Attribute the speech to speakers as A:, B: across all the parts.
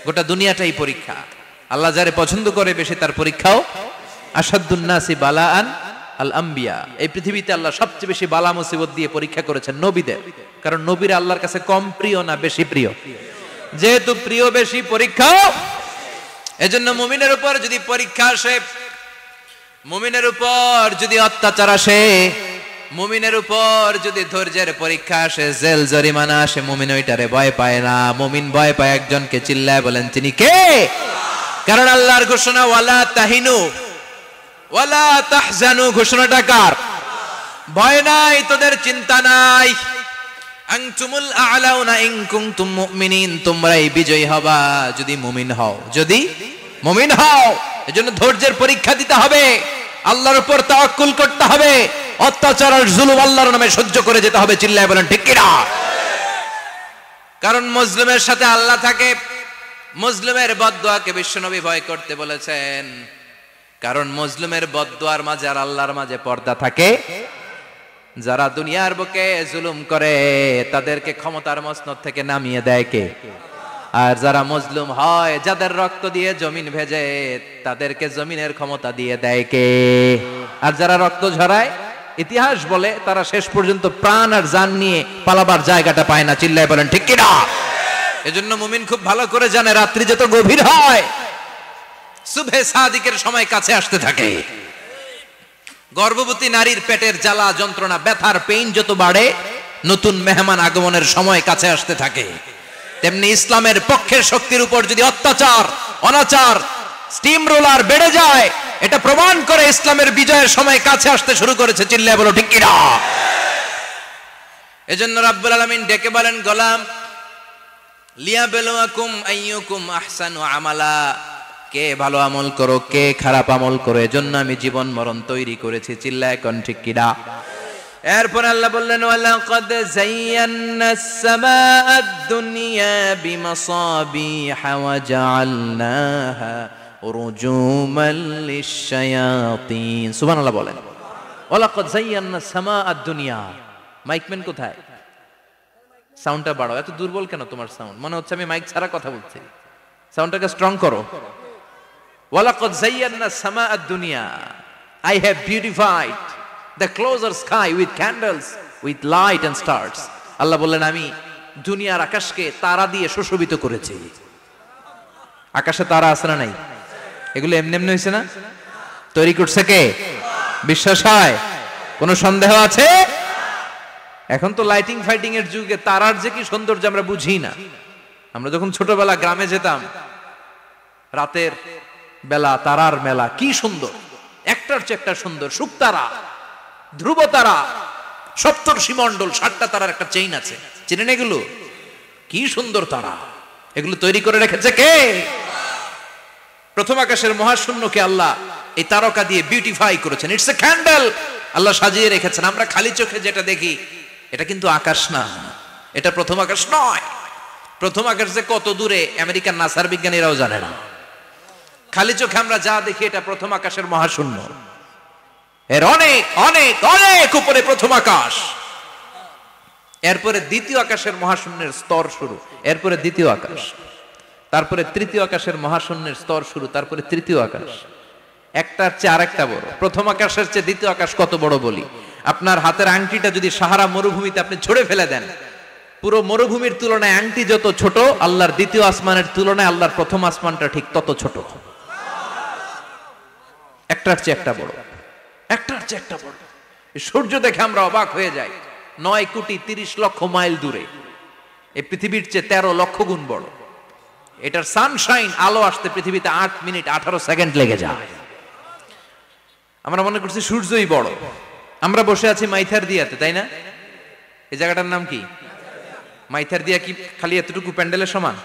A: গোটা দুনিয়াটাই পরীক্ষা। আল্লাহ যারে পছন্দ করে বেশি তার পরীক্ষাও। আশাদ্দুন নাসি বালাআন আল আম্বিয়া, এই পৃথিবীতে আল্লাহ সবচেয়ে বেশি বালা মুসিবত দিয়ে পরীক্ষা করেছেন নবীদের, কারণ নবীরা আল্লাহর কাছে কম প্রিয় না বেশি প্রিয়? যেহেতু প্রিয় বেশি, পরীক্ষাও। এজন্য মুমিনের উপর যদি পরীক্ষা আসে, মুমিনের উপর যদি অত্যাচার আসে, মুমিনের উপর যদি ধৈর্যের পরীক্ষা আসে, জেল জরিমানা আসে, মুমিন ওইটারে ভয় পায় না। মুমিন ভয় পায় একজনকে, চিল্লায় বলেন তিনি কে? কারণ আল্লাহর ঘোষণা ওয়ালা তাহিনু ওয়ালা তাহজানু, ঘোষণাটা কার? ভয় নাই, তোদের চিন্তা নাই। আনতুমুল আ'লাউনা ইন কুনতুম মুমিনিন, তোমরাই বিজয়ী হবা যদি মুমিন হও, যদি মুমিন হও। এজন্য ধৈর্যের পরীক্ষা দিতে হবে, আল্লাহর উপর তাওয়াক্কুল করতে হবে, অত্যাচার আর জুলুম আল্লাহর নামে সহ্য করে যেতে হবে। চিল্লায় বলেন ঠিক কি না? কারণ মুসলিমের সাথে আল্লাহ থাকে। মুসলিমের বদদুয়াকে বিশ্বনবী ভয় করতে বলেছেন, কারণ মুসলিমের বদদুয়ার মাঝে আর আল্লাহর মাঝে পর্দা থাকে। যারা দুনিয়ার বুকে জুলুম করে তাদেরকে ক্ষমতার মসনদ থেকে নামিয়ে দেয় কে? আর যারা মজলুম হয়, যাদের রক্ত দিয়ে জমিন ভেজে, তাদেরকে জমিনের ক্ষমতা দিয়ে দেয় কে? আর যারা রক্ত ঝরায়, ইতিহাস বলে তারা শেষ পর্যন্ত প্রাণ আর জান নিয়ে পালাবার জায়গাটা পায় না। চিল্লায় বলেন ঠিক কি না? এজন্য মুমিন খুব ভালো করে জানে, রাত্রি যত গভীর হয়, সুবহে সাদিকের সময় কাছে আসতে থাকে। গর্ভবতী নারীর পেটের জ্বালা যন্ত্রণা, ব্যথার পেইন যত বাড়ে, নতুন মেহমান আগমনের সময় কাছে আসতে থাকে। তেমনি ইসলামের পক্ষের শক্তির উপর যদি অত্যাচার, অনাচার, স্টিম রোলার বেড়ে যায়, এটা প্রমাণ করে ইসলামের বিজয়ের সময় কাছে আসতে শুরু করেছে। চিল্লায় বলো ঠিক কি না? এজন্য রাব্বুল আলামিন ডেকে বলেন, গোলাম লিয়াবলুয়াকুম আইয়ুকুম আহসানু আমালা, কে ভালো আমল করো, কে খারাপ আমল করো, এজন্য আমি জীবন মরণ তৈরি করেছি। চিল্লায় কোন ঠিক কি না? এরপর আল্লাহ বললেন, ওয়ালাকাদ যায়্যানাস সামাআদ দুনিয়া বিমাসাবিহা ওয়া জাআলনাহা রুজুমান লিশ-শায়াতিন। সুবহানাল্লাহ বলেন। ওয়ালাকাদ যায়্যানাস সামাআদ দুনিয়া। মাইকম্যান কোথায়? সাউন্ডটা বাড়াও। এত দুর্বল কেন তোমার সাউন্ড? মনে হচ্ছে আমি মাইক ছাড়া কথা বলছি। সাউন্ডটাকে স্ট্রং করো। ওয়ালাকাদ যায়্যানাস সামাআদ দুনিয়া, I have beautified the closer sky with candles, with light and stars. আল্লাহ বললেন, আমি দুনিয়ার আকাশকে তারা দিয়ে সুশোভিত করেছি। আকাশে তারা আছে না নাই? এগুলো এমনি এমনি হয়েছে না? তৈরি করছে কে? বিশ্বাস হয়? কোনো সন্দেহ আছে? এখন তো লাইটিং ফাইটিং এর যুগে তারার যে কি সৌন্দর্য আমরা বুঝি না। আমরা যখন ছোটবেলা গ্রামে যেতাম, রাতের বেলা তারার মেলা, কি সুন্দর, একটার চেয়ে একটা সুন্দর। শুকতারা, ধ্রুব তারা, সপ্তর্ষি মণ্ডল, 7টা তারার একটা চেইন আছে, চিনেন এগুলো? কি সুন্দর তারা! এগুলো তৈরি করে রেখেছে কে? প্রথম আকাশের মহাশূন্যকে আল্লাহ এই তারকা দিয়ে বিউটিফাই করেছেন। ইটস এ ক্যান্ডেল, আল্লাহ সাজিয়ে রেখেছেন। আমরা খালি চোখে যেটা দেখি, এটা কিন্তু আকাশ না, এটা প্রথম আকাশ নয়। প্রথম আকাশ যে কত দূরে আমেরিকার নাসার বিজ্ঞানীরাও জানে না। খালি চোখে আমরা যা দেখি, এটা প্রথম আকাশের মহাশূন্য। এর অনেক অনেক অনেক উপরে প্রথম আকাশ। এরপরে দ্বিতীয় আকাশের মহাশূন্যের স্তর শুরু, এরপরে দ্বিতীয় আকাশ, তারপরে তৃতীয় আকাশের মহাশূন্যের স্তর শুরু, তারপরে তৃতীয় আকাশ। একটার চেয়ে আরেকটা বড়। প্রথম আকাশের চেয়ে দ্বিতীয় আকাশ কত বড় বলি, আপনার হাতের আংটিটা যদি সাহারা মরুভূমিতে আপনি ছুঁড়ে ফেলে দেন, পুরো মরুভূমির তুলনায় আংটি যত ছোট, আল্লাহর দ্বিতীয় আসমানের তুলনায় আল্লাহর প্রথম আসমানটা ঠিক তত ছোট। একটার চেয়ে একটা বড়, একটার চেয়ে একটা বড়। সূর্য দেখে আমরা অবাক হয়ে যাই, 9,30,00,000 মাইল দূরে। এই পৃথিবীর চেয়ে 13 লক্ষ গুণ বড়। এটার সানশাইন, আলো আসতে পৃথিবীতে 8 মিনিট 18 সেকেন্ড লেগে যায়। আমরা মনে করছি সূর্যই বড়। আমরা বসে আছি মাইথার দিয়াতে, তাই না? এই জায়গাটার নাম কি? মাইথার দিয়া। কি খালি এতটুকু প্যান্ডেলের সমান?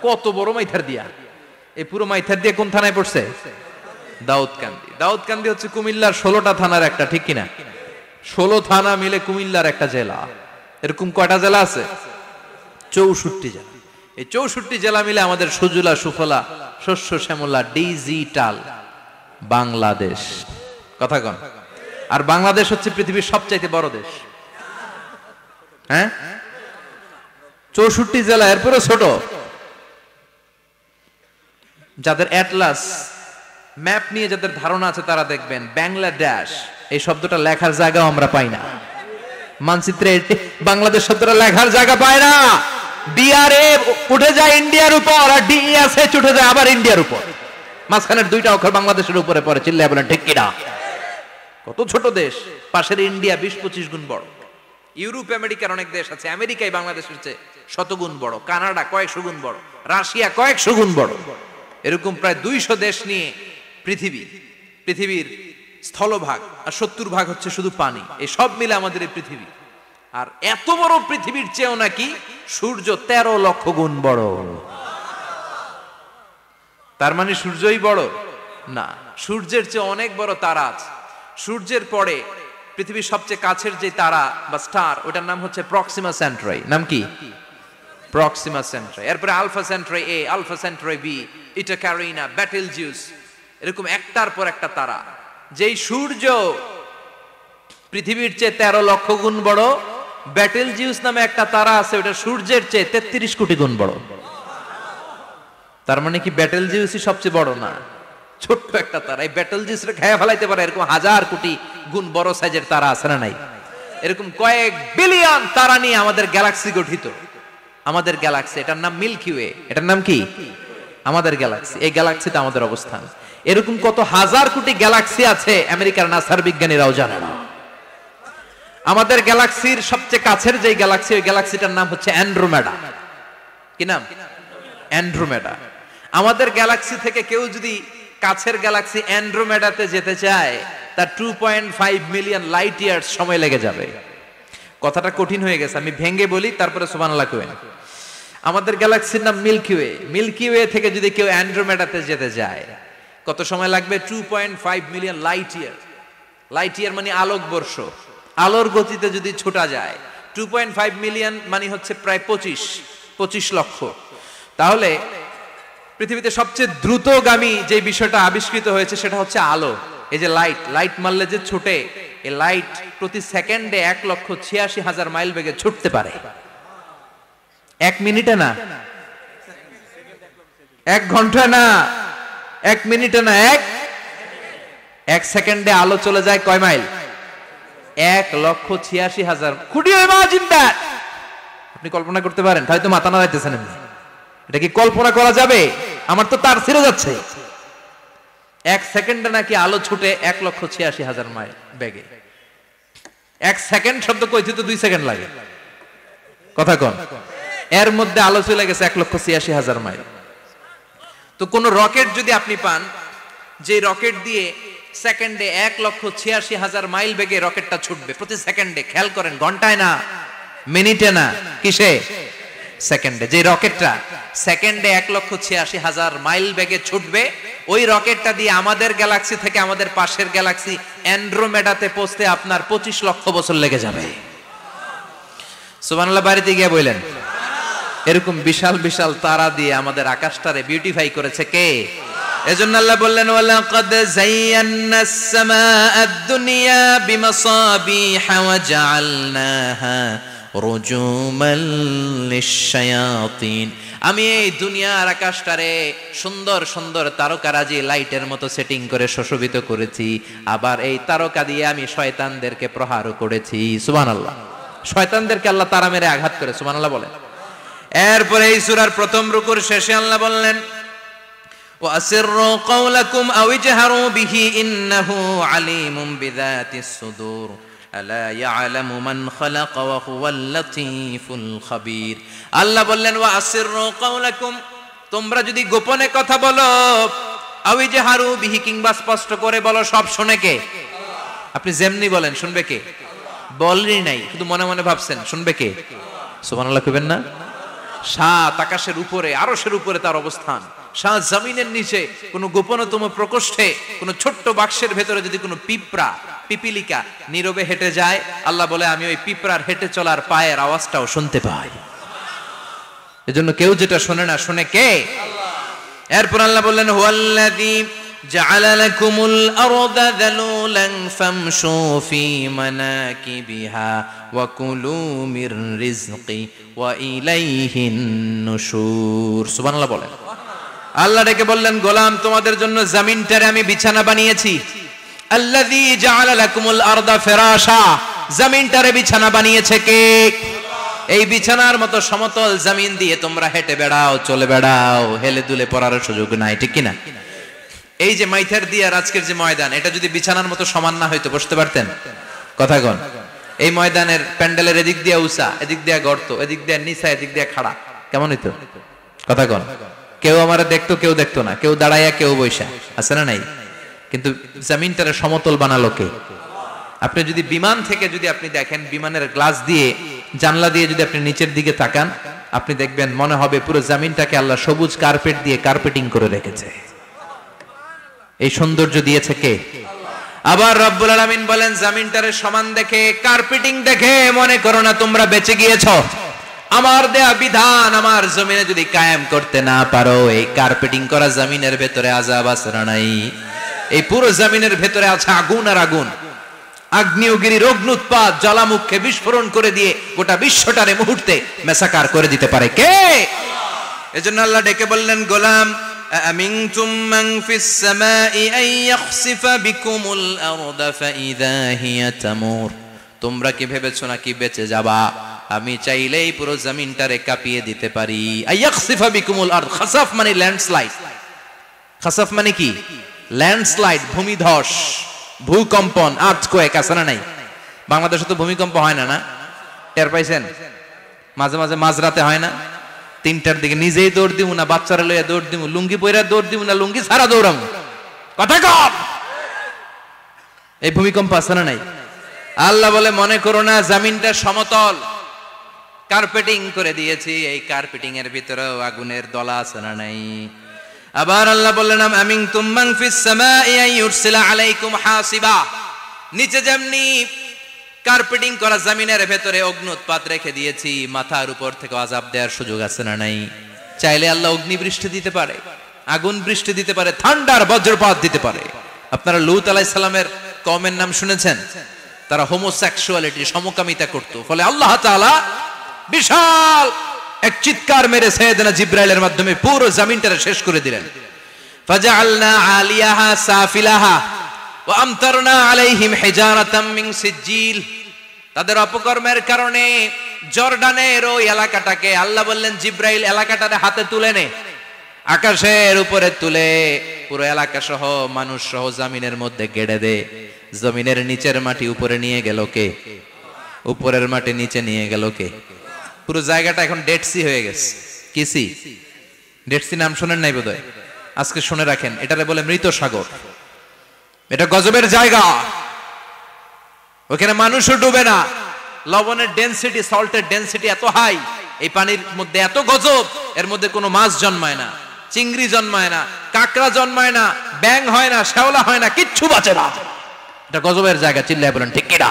A: কত বড় মাইথার দিয়া! এই পুরো মাইথার দিয়া কোন থানায় পড়ছে? দাউদকান্দি। দাউদকান্দি হচ্ছে কুমিল্লার 16টা থানার একটা, ঠিক কিনা? 16 থানা মিলে কুমিল্লার একটা জেলা। এরকম কয়টা জেলা আছে? 64 জেলা। এই 64 জেলা মিলে আমাদের সুজলা সুফলা শস্য শ্যামলা ডিজিটাল বাংলাদেশ। কথা কন। আর বাংলাদেশ হচ্ছে পৃথিবীর সবচাইতে বড় দেশ। হ্যাঁ, 64 জেলা, এরপরে ছোট। যাদের অ্যাটলাস ম্যাপ নিয়ে যাদের ধারণা আছে তারা দেখবেন বাংলাদেশ এই শব্দটা লেখার জায়গাও আমরা পাই না। মানচিত্রে বাংলাদেশ শব্দটা লেখার জায়গা পায় না। ডিআরএ উঠে যায় ইন্ডিয়ার উপর, আর ডিএসএচ উঠে যায় আবার ইন্ডিয়ার উপর। মাঝখানের দুইটা অক্ষর বাংলাদেশের উপরে পড়ে। চিল্লায় বলেন ঠিক কিনা? কত ছোট দেশ, পাশের ইন্ডিয়া 20-25 গুণ বড়। ইউরোপ আমেরিকার অনেক দেশ আছে, আমেরিকাই বাংলাদেশের চেয়ে শতগুণ বড়, কানাডা কয়েকশো গুণ বড়, রাশিয়া কয়েকশো গুণ বড়। এরকম প্রায় 200 দেশ নিয়ে পৃথিবীর স্থলভাগ, আর 70% হচ্ছে শুধু পানি। এই সব মিলে আমাদের এই পৃথিবী। আর এত বড় পৃথিবীর চেয়েও নাকি সূর্য 13 লক্ষ গুণ বড়। তার মানে সূর্যই বড় না, সূর্যের চেয়ে অনেক বড় তারা আছে। সূর্যের পরে পৃথিবীর সবচেয়ে কাছের যে তারা বা স্টার, ওটার নাম হচ্ছে প্রক্সিমা সেন্ট্রাই। নাম কি? প্রক্সিমা সেন্ট্রাই। এরপরে আলফা সেন্ট্রাই এ, আলফা সেন্ট্রাই বি, ইটা ক্যারিনা, বেটেলজিউস, এরকম একটার পর একটা তারা। যেই সূর্য পৃথিবীর চেয়ে 13 লক্ষ গুণ বড়, বেটেলজিউস নামে একটা তারা আছে, ওটা সূর্যের চেয়ে 33 কোটি গুণ বড়। তার মানে কি বেটেলজিউসই সবচেয়ে বড় না? ছোট্ট একটা তারা। এই বেটেলজিউসরে খেয়ে ফেলাইতে পারে এরকম 1000 কোটি গুণ বড় সাইজের তারা আছে না নাই? এরকম কয়েক বিলিয়ন তারা নিয়ে আমাদের গ্যালাক্সি গঠিত। আমাদের গ্যালাক্সি, এটার নাম মিল্কি ওয়ে। এটার নাম কি? আমাদের গ্যালাক্সি। এই গ্যালাক্সিতে আমাদের অবস্থান। এরকম কত হাজার কোটি গ্যালাক্সি আছে আমেরিকার নাসার বিজ্ঞানীরাও জানে না। আমাদের গ্যালাক্সির সবচেয়ে কাছের যে গ্যালাক্সি, ওই গ্যালাক্সিটার নাম হচ্ছে অ্যান্ড্রোমেডা। কি নাম? অ্যান্ড্রোমেডা। আমাদের গ্যালাক্সি থেকে কেউ যদি কাছের গ্যালাক্সি অ্যান্ড্রোমেডাতে যেতে চায়, তার 2.5 মিলিয়ন লাইট ইয়ার্স সময় লেগে যাবে। কথাটা কঠিন হয়ে গেছে, আমি ভেঙে বলি, তারপরে সুবহানাল্লাহ কইবেন। আমাদের গ্যালাক্সির নাম মিল্কি ওয়ে। মিল্কি ওয়ে থেকে যদি কেউ অ্যান্ড্রোমেডাতে যেতে যায়, কত সময় লাগবে? 2.5 million light year. Light year মানে আলোকবর্ষ। আলোর গতিতে যদি ছোটা যায়, 2.5 মিলিয়ন মানে হচ্ছে প্রায় 25 লক্ষ। তাহলে পৃথিবীতে সবচেয়ে দ্রুতগামী যে বিষয়টা আবিষ্কৃত হয়েছে সেটা হচ্ছে আলো। এই যে লাইট মারলে যে ছোটে, এই লাইট প্রতি সেকেন্ডে 1,86,000 মাইল বেগে ছুটতে পারে। 1 মিনিটে না, 1 ঘন্টা না, 1 মিনিটে না, 1 সেকেন্ডে আলো চলে যায় কয় mile? 1,86,000। Could you imagine that? আপনি কল্পনা করতে পারেন? হয়তো মাথা নাড়াইতেছেন। এটা কি কল্পনা করা যাবে? আমার তো তার ছিঁড়ে যাচ্ছে। 1 সেকেন্ডে নাকি আলো ছুটে 1,86,000 মাইল বেগে। 1 সেকেন্ড শব্দ কইতে তো 2 সেকেন্ড লাগে। কথা কোন? এর মধ্যে আলো চলে গেছে 1,86,000 মাইল। তো কোন রকেট যদি আপনি পান, যে রকেট দিয়ে সেকেন্ডে 1,86,000 মাইল বেগে রকেটটা ছুটবে প্রতি সেকেন্ডে, খেয়াল করেন, ঘন্টায় না, মিনিটে না, কিসে? সেকেন্ডে। যে রকেটটা সেকেন্ডে 1,86,000 মাইল বেগে ছুটবে, ওই রকেটটা দিয়ে আমাদের গ্যালাক্সি থেকে আমাদের পাশের গ্যালাক্সি অ্যান্ড্রোমেডাতে পৌঁছতে আপনার 25 লক্ষ বছর লেগে যাবে। সুবহানাল্লাহ বাড়িতে গিয়ে বললেন। এরকম বিশাল বিশাল তারা দিয়ে আমাদের আকাশটারে বিউটিফাই করেছে কে? এজন্য আল্লাহ বললেন, ওয়ালাকাদ যায়্যানাস সামাআদ দুনিয়া বিমাসাবিহা ওয়া জাআলনাহা রুজুমান লিশ-শায়াতিন। আমি এই দুনিয়ার আকাশটারে সুন্দর সুন্দর তারকারাজি লাইটের মতো সেটিং করে সুশোভিত করেছি। আবার এই তারকা দিয়ে আমি শয়তানদেরকে প্রহারও করেছি। সুবহানাল্লাহ। শয়তানদেরকে আল্লাহ তারা মেরে আঘাত করে। সুবহানাল্লাহ বলেন। এরপরে এই সূরার প্রথম রুকুর শেষে আল্লাহ বললেন, وَأَسِرُّوا قَوْلَكُمْ أَوْ اجْهَرُوا بِهِ إِنَّهُ عَلِيمٌ بِذَاتِ الصُّدُورِ أَلَا يَعْلَمُ مَنْ خَلَقَ وَهُوَ اللَّطِيفُ الْخَبِيرُ। আল্লাহ বললেন, وَأَسِرُّوا قَوْلَكُمْ, তোমরা যদি গোপনে কথা বলো, أَوْ اجْهَرُوا بِهِ, কিংবা স্পষ্ট করে বলো, সব শুনে কে? আপনি যেমনি বলেন শুনবে কে? বলেনই নাই, শুধু মনে মনে ভাবছেন, শুনবে কে? সুবহানাল্লাহ কইবেন না? সাত আকাশের উপরে, আরশের উপরে তার অবস্থান, সাত জমিনের নিচে কোন গোপনতম প্রকোষ্ঠে, কোন ছোট্ট বাক্সের ভেতরে যদি কোনো পিপিলিকা নীরবে হেঁটে যায়, আল্লাহ বলে আমি ওই পিঁপড়ার হেঁটে চলার পায়ের আওয়াজটাও শুনতে পাই। এজন্য কেউ যেটা শোনে না, শুনে কে? এরপর আল্লাহ বললেন, হুয়াল্লাযী জাআলা লাকুমুল আরদা যালুলান ফামশু ফি মানাকিবিহা ওয়া কুলু মির রিজকি ওয়া ইলাইহিন নুশুর। সুবহানাল্লাহ বলেন। আল্লাহ ডেকে বললেন, গোলাম তোমাদের জন্য জমিনটারে আমি বিছানা বানিয়েছি। আল্লাযী জাআলা লাকুমুল আরদা ফিরাশা, জমিনটারে বিছানা বানিয়েছে কে? এই বিছানার মতো সমতল জমিন দিয়ে তোমরা হেঁটে বেড়াও, চলে বেড়াও, হেলে দুলে পড়ার সুযোগ নাই, ঠিক কিনা? এই যে মাইথার দিয়ার আজকের যে ময়দান, এটা যদি বিছানার মতো সমান না হইতো বসতে পারতেন? কথা কন। এই ময়দানের প্যান্ডেলের এদিক দিয়ে উঁচা, এদিক দিয়ে গর্ত, এদিক দিয়ে নিচা, এদিক দিয়ে খাড়া, কেমন হইতো? কথা কন। কেউ আমারে দেখতো, কেউ দেখতো না, কেউ দাঁড়াইয়া, কেউ বৈশা, আছে না নাই? কিন্তু জমিনটারে সমতল বানালো কে? আপনি যদি বিমান থেকে যদি আপনি দেখেন, বিমানের গ্লাস দিয়ে, জানলা দিয়ে যদি আপনি নিচের দিকে তাকান, আপনি দেখবেন মনে হবে পুরো জমিনটাকে আল্লাহ সবুজ কার্পেট দিয়ে কার্পেটিং করে রেখেছে। এই সৌন্দর্য দিয়েছে কে? আবার রব্বুল আলামিন বলেন, জমিনটারে সমান দেখে, কার্পেটিং দেখে মনে করো না তোমরা বেঁচে গিয়েছো। আমার দেয়া বিধান আমার জমিনে যদি কায়েম করতে না পারো, এই কার্পেটিং করা জমিনের ভেতরে আযাব আছে না নাই? এই পুরো জমিনের ভেতরে আছে আগুন আর আগুন। আগ্নেয়গিরির অগ্নুৎপাত জ্বালামুখে বিস্ফোরণ করে দিয়ে গোটা বিশ্বটারে মুহূর্তে মেসাকার করে দিতে পারে কে? এজন্য আল্লাহ ডেকে বললেন, গোলাম আমিনতুম মান ফিস সামাই আন ইয়াখসিফা বিকুমুল আরদা ফাইযা হিয়া তামুর, তোমরা কি ভেবেছো নাকি বেঁচে যাবা? আমি চাইলেই পুরো জমিনটারে কাঁপিয়ে দিতে পারি। আন ইয়াখসিফা বিকুমুল আরদ, খাসাফ মানে ল্যান্ডস্লাইড। খাসাফ মানে কি? ল্যান্ডস্লাইড, ভূমিধস, ভূকম্পন, আর্থকোয়েক, আছে না নাই? বাংলাদেশে তো ভূমিকম্প হয় না, না? টের পাইছেন? মাঝে মাঝে মাঝরাতে হয় না? 3টার দিকে নিজেই দৌড় দিব না বাচ্চারা লইয়া দৌড় দিব, লুঙ্গি পইরা দৌড় দিব না লুঙ্গি ছাড়া দৌড়াম, কথা কম। এই ভূমিকম্প আছে না নাই? আল্লাহ বলে, মনে করো না জমিনটা সমতল, কার্পেটিং করে দিয়েছি, এই কার্পেটিং এর ভিতরেও আগুনের দলা আছে না নাই? আবার আল্লাহ বললেন, আমিনতুম মান ফিস সামাই আন ইউরসিলা আলাইকুম হাসিবা, নিচে যেমনি কার্পেটিং করা জমিনের ভেতরে অগ্নুৎপাত রেখে দিয়েছি, মাথার উপর থেকে আযাব দেওয়ার সুযোগ আছে না নাই? চাইলে আল্লাহ অগ্নি বৃষ্টি দিতে পারে, আগুন বৃষ্টি দিতে পারে, ঠান্ডার বজ্রপাত দিতে পারে। আপনারা লূত আলাইহিস সালামের কওমের নাম শুনেছেন? তারা হোমোসেক্সুয়ালিটি, সমকামিতা করত, ফলে আল্লাহ তাআলা বিশাল এক চিৎকার মেরে সাইয়েদনা জিবরাইলের মাধ্যমে পুরো জমিনটারে শেষ করে দিলেন। ফাজআলনা আলিয়াহা সাফিলাহা ওয়া আমতারনা আলাইহিম হিজারাতাম মিন সিজিল, তাদের অপকর্মের কারণে জর্ডানের ওই এলাকাটাকে আল্লাহ বললেন, জিবরাইল এলাকাটারে হাতে তুলে নে, আকাশের উপরে তুলে পুরো এলাকা সহ মানুষ সহ জমিনের মধ্যে গেড়ে দে। জমিনের নিচের মাটি উপরে নিয়ে গেল কে? উপরের মাটি নিচে নিয়ে গেল কে? পুরো জায়গাটা এখন ডেড সি হয়ে গেছে। কি সি? ডেড সি নাম শুনেন নাই বোধহয়? আজকে শুনে রাখেন, এটারে বলে মৃত সাগর। এটা গজবের জায়গা, ওখানে মানুষও ডুবে না। লবণের ডেনসিটি, সল্টের ডেনসিটি এত হাই, এই পানির মধ্যে এত গজব, এর মধ্যে কোনো মাছ জন্মায় না, চিংড়ি জন্মায় না, কাঁকড়া জন্মায় না, ব্যাং হয় না, শ্যাওলা হয় না, কিচ্ছু বাঁচে না। এটা গজবের জায়গা, চিল্লায় বলেন ঠিক কিনা?